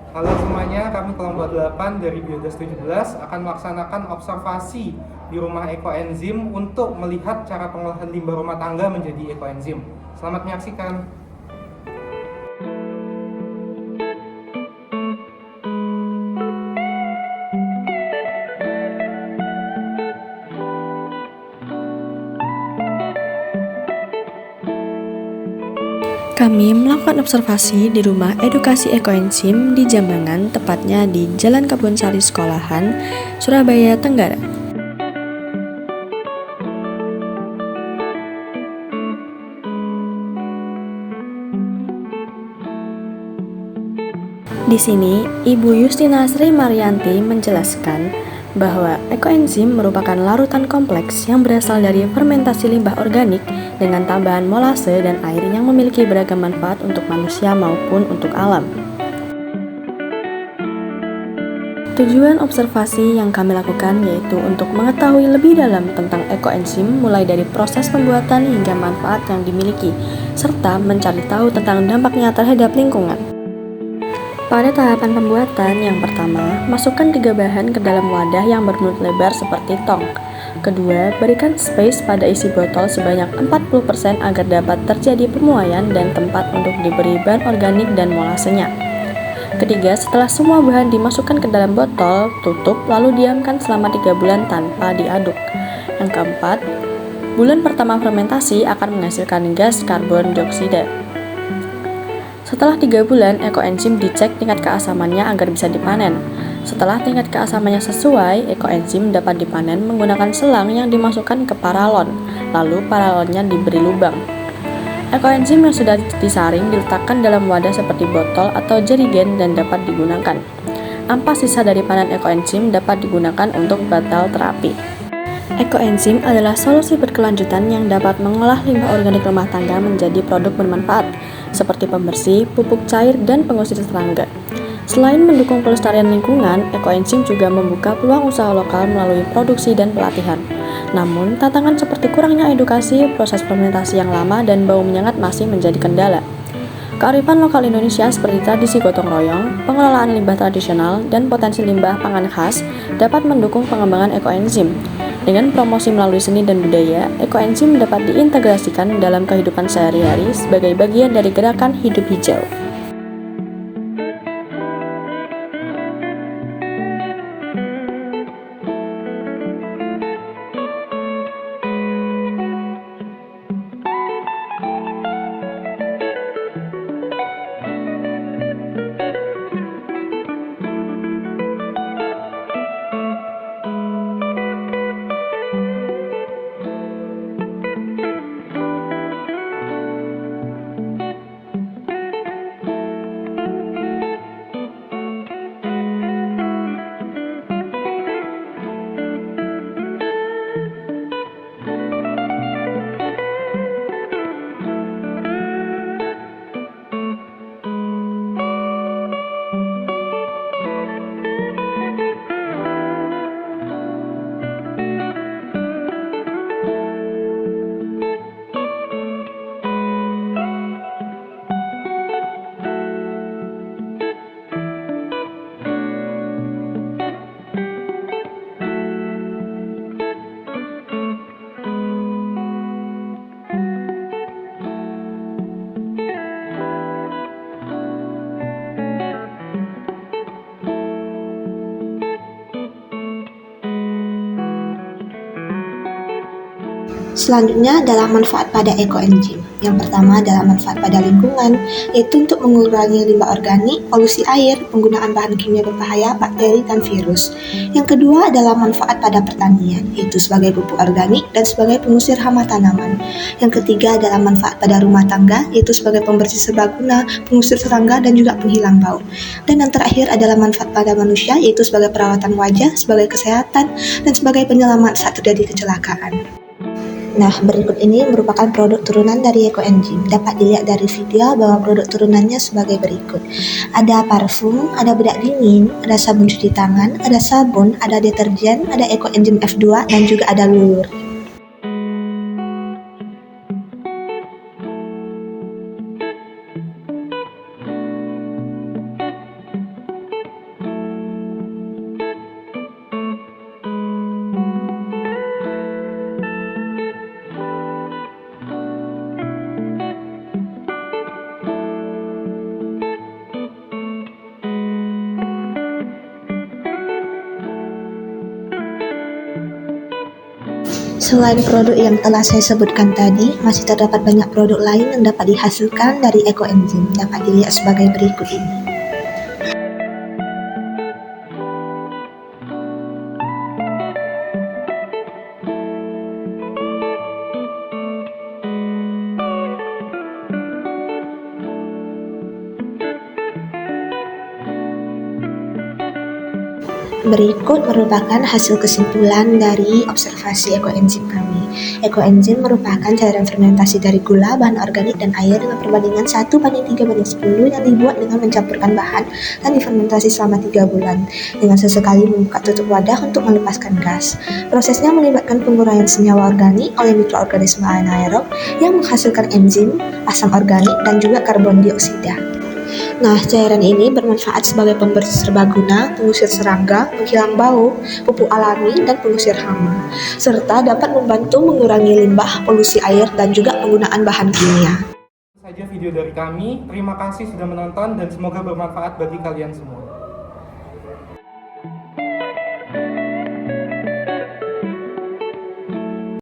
Halo semuanya, kami kelompok 8 dari Biodas 17 akan melaksanakan observasi di rumah ekoenzim untuk melihat cara pengolahan limbah rumah tangga menjadi ekoenzim. Selamat menyaksikan. Kami melakukan observasi di rumah edukasi ekoenzim di Jambangan, tepatnya di Jalan Kebonsari Sekolahan, Surabaya Tenggara. Di sini, Ibu Justina Sri Maryanti menjelaskan bahwa ekoenzim merupakan larutan kompleks yang berasal dari fermentasi limbah organik dengan tambahan molase dan air yang memiliki beragam manfaat untuk manusia maupun untuk alam. Tujuan observasi yang kami lakukan yaitu untuk mengetahui lebih dalam tentang ekoenzim mulai dari proses pembuatan hingga manfaat yang dimiliki, serta mencari tahu tentang dampaknya terhadap lingkungan. Pada tahapan pembuatan, yang pertama, masukkan 3 bahan ke dalam wadah yang bermulut lebar seperti tong. Kedua, berikan space pada isi botol sebanyak 40% agar dapat terjadi pemuaian dan tempat untuk diberi bahan organik dan molasenya. Ketiga, setelah semua bahan dimasukkan ke dalam botol, tutup lalu diamkan selama 3 bulan tanpa diaduk. Yang keempat, bulan pertama fermentasi akan menghasilkan gas karbon dioksida. Setelah 3 bulan, ekoenzim dicek tingkat keasamannya agar bisa dipanen. Setelah tingkat keasamannya sesuai, ekoenzim dapat dipanen menggunakan selang yang dimasukkan ke paralon, lalu paralonnya diberi lubang. Ekoenzim yang sudah disaring diletakkan dalam wadah seperti botol atau jerigen dan dapat digunakan. Ampas sisa dari panen ekoenzim dapat digunakan untuk batal terapi. Ekoenzim adalah solusi berkelanjutan yang dapat mengolah limbah organik rumah tangga menjadi produk bermanfaat, seperti pembersih, pupuk cair, dan pengusir serangga. Selain mendukung pelestarian lingkungan, ekoenzim juga membuka peluang usaha lokal melalui produksi dan pelatihan. Namun, tantangan seperti kurangnya edukasi, proses fermentasi yang lama, dan bau menyengat masih menjadi kendala. Kearifan lokal Indonesia seperti tradisi gotong royong, pengelolaan limbah tradisional, dan potensi limbah pangan khas dapat mendukung pengembangan ekoenzim. Dengan promosi melalui seni dan budaya, ekoenzim dapat diintegrasikan dalam kehidupan sehari-hari sebagai bagian dari gerakan hidup hijau. Selanjutnya adalah manfaat pada ekoenzim. Yang pertama adalah manfaat pada lingkungan, yaitu untuk mengurangi limbah organik, polusi air, penggunaan bahan kimia berbahaya, bakteri, dan virus. Yang kedua adalah manfaat pada pertanian, yaitu sebagai pupuk organik dan sebagai pengusir hama tanaman. Yang ketiga adalah manfaat pada rumah tangga, yaitu sebagai pembersih serbaguna, pengusir serangga, dan juga penghilang bau. Dan yang terakhir adalah manfaat pada manusia, yaitu sebagai perawatan wajah, sebagai kesehatan, dan sebagai penyelamat saat terjadi kecelakaan. Nah, berikut ini merupakan produk turunan dari ekoenzim. Dapat dilihat dari video bahwa produk turunannya sebagai berikut. Ada parfum, ada bedak dingin, ada sabun cuci tangan, ada sabun, ada deterjen, ada ekoenzim F2, dan juga ada lulur. Selain produk yang telah saya sebutkan tadi, masih terdapat banyak produk lain yang dapat dihasilkan dari ekoenzim. Dapat dilihat sebagai berikut ini. Berikut merupakan hasil kesimpulan dari observasi ekoenzim kami. Ekoenzim merupakan cairan fermentasi dari gula, bahan organik, dan air dengan perbandingan 1:3:10 yang dibuat dengan mencampurkan bahan dan difermentasi selama 3 bulan dengan sesekali membuka tutup wadah untuk melepaskan gas. Prosesnya melibatkan pengurangan senyawa organik oleh mikroorganisme anaerob yang menghasilkan enzim, asam organik, dan juga karbon dioksida. Nah, cairan ini bermanfaat sebagai pembersih serbaguna, pengusir serangga, penghilang bau, pupuk alami, dan pengusir hama, serta dapat membantu mengurangi limbah, polusi air, dan juga penggunaan bahan kimia. Itu saja video dari kami. Terima kasih sudah menonton dan semoga bermanfaat bagi kalian semua.